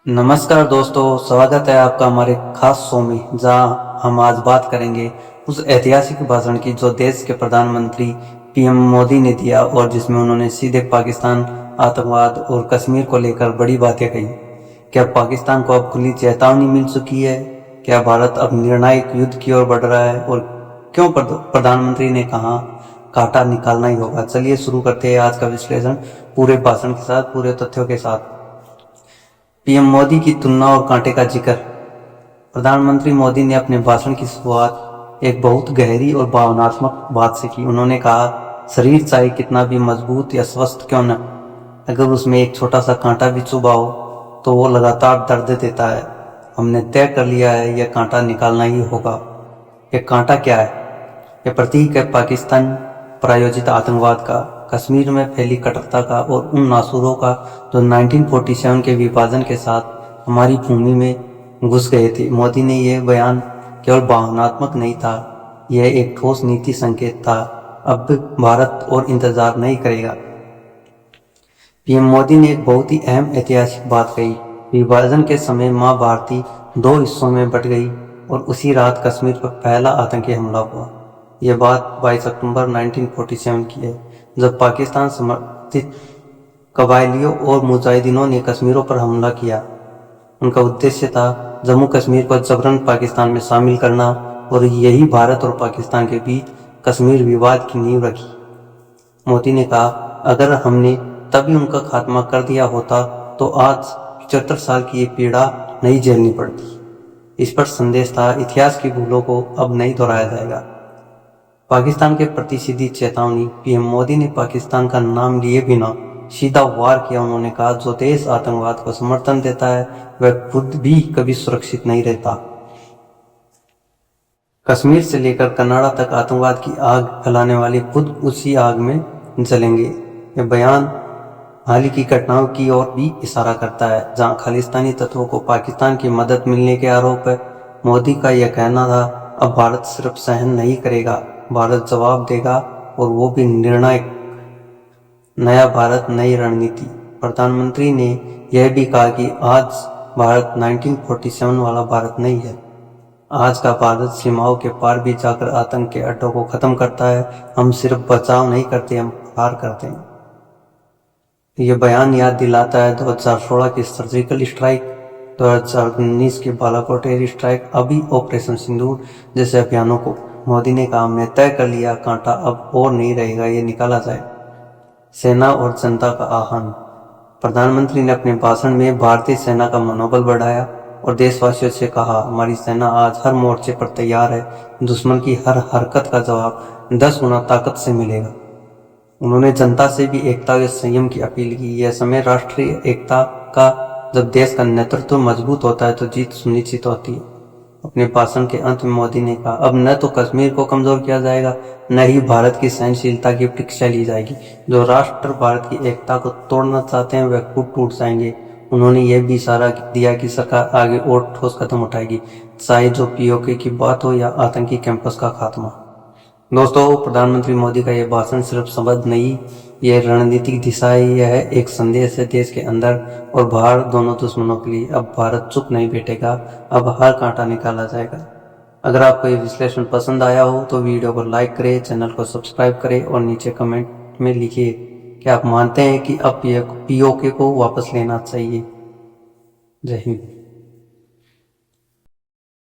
नमस्कार दोस्तों, स्वागत है आपका हमारे खास शो में, जहां हम आज बात करेंगे उस ऐतिहासिक भाषण की जो देश के प्रधानमंत्री पीएम मोदी ने दिया और जिसमें उन्होंने सीधे पाकिस्तान, आतंकवाद और कश्मीर को लेकर बड़ी बातें कही। क्या पाकिस्तान को अब खुली चेतावनी मिल चुकी है? क्या भारत अब निर्णायक युद्ध की ओर बढ़ रहा है? और क्यों प्रधानमंत्री ने कहा कांटा निकालना ही होगा? चलिए शुरू करते हैं आज का विश्लेषण पूरे भाषण के साथ, पूरे तथ्यों के साथ। पीएम मोदी की तुलना और कांटे का जिक्र। प्रधानमंत्री मोदी ने अपने भाषण की शुरुआत एक बहुत गहरी और भावनात्मक बात से की। उन्होंने कहा, शरीर चाहे कितना भी मजबूत या स्वस्थ क्यों न, अगर उसमें एक छोटा सा कांटा भी चुभा हो तो वो लगातार दर्द देता है। हमने तय कर लिया है, यह कांटा निकालना ही होगा। यह कांटा क्या है? यह प्रतीक है पाकिस्तान प्रायोजित आतंकवाद का, कश्मीर में फैली कट्टरता का और उन नासूरों का जो 1947 के विभाजन के साथ हमारी भूमि में घुस गए थे। मोदी ने यह बयान केवल भावनात्मक नहीं था, यह एक ठोस नीति संकेत था। अब भारत और इंतजार नहीं करेगा। पीएम मोदी ने एक बहुत ही अहम ऐतिहासिक बात कही। विभाजन के समय मां भारती दो हिस्सों में बट गई और उसी रात कश्मीर पर पहला आतंकी हमला हुआ। यह बात 22 अक्टूबर 1947 की है, जब पाकिस्तान समर्थित कबायलियों और मुजाहिदीनों ने कश्मीरों पर हमला किया। उनका उद्देश्य था जम्मू कश्मीर को जबरन पाकिस्तान में शामिल करना और यही भारत और पाकिस्तान के बीच कश्मीर विवाद की नींव रखी। मोदी ने कहा, अगर हमने तभी उनका खात्मा कर दिया होता तो आज 75 साल की ये पीड़ा नहीं झेलनी पड़ती। इस पर संदेश था, इतिहास की भूलों को अब नहीं दोहराया जाएगा। पाकिस्तान के प्रति सीधी चेतावनी। पीएम मोदी ने पाकिस्तान का नाम लिए बिना सीधा वार किया। उन्होंने कहा, जो देश आतंकवाद को समर्थन देता है वह खुद भी कभी सुरक्षित नहीं रहता। कश्मीर से लेकर कनाडा तक आतंकवाद की आग फैलाने वाले खुद उसी आग में जलेंगे। यह बयान हाल की घटनाओं की ओर भी इशारा करता है, जहां खालिस्तानी तत्वों को पाकिस्तान की मदद मिलने के आरोप है। मोदी का यह कहना था, अब भारत सिर्फ सहन नहीं करेगा, भारत जवाब देगा और वो भी निर्णायक। नया भारत, नई रणनीति। प्रधानमंत्री ने यह भी कहा कि आज भारत 1947 वाला भारत नहीं है। आज का भारत सीमाओं के पार भी जाकर आतंक के अड्डों को खत्म करता है। हम सिर्फ बचाव नहीं करते, हम पार करते हैं। यह बयान याद दिलाता है 2016 की सर्जिकल स्ट्राइक, 2019 के बालाकोट एयर स्ट्राइक, अभी ऑपरेशन सिंदूर जैसे अभियानों को। मोदी ने कहा, हमने तय कर लिया, कांटा अब और नहीं रहेगा, ये निकाला जाए। सेना और जनता का आह्वान। प्रधानमंत्री ने अपने भाषण में भारतीय सेना का मनोबल बढ़ाया और देशवासियों से कहा, हमारी सेना आज हर मोर्चे पर तैयार है, दुश्मन की हर हरकत का जवाब 10 गुना ताकत से मिलेगा। उन्होंने जनता से भी एकता और संयम की अपील की। यह समय राष्ट्रीय एकता का, जब देश का नेतृत्व मजबूत होता है तो जीत सुनिश्चित होती है। अपने भाषण के अंत में मोदी ने कहा, अब न तो कश्मीर को कमजोर किया जाएगा, न ही भारत की सहनशीलता की परीक्षा ली जाएगी। जो राष्ट्र भारत की एकता को तोड़ना चाहते हैं वह खुद टूट जाएंगे। उन्होंने यह भी इशारा दिया कि सरकार आगे और ठोस कदम उठाएगी, चाहे जो पीओके की बात हो या आतंकी कैंपस का खात्मा। दोस्तों, प्रधानमंत्री मोदी का यह भाषण सिर्फ शब्द नहीं, यह रणनीतिक दिशा है। यह एक संदेश है देश के अंदर और बाहर दोनों दुश्मनों के लिए। अब भारत चुप नहीं बैठेगा, अब हर कांटा निकाला जाएगा। अगर आपको ये विश्लेषण पसंद आया हो तो वीडियो को लाइक करें, चैनल को सब्सक्राइब करें और नीचे कमेंट में लिखिए कि आप मानते हैं कि अब पीओके को वापस लेना चाहिए। जय हिंद।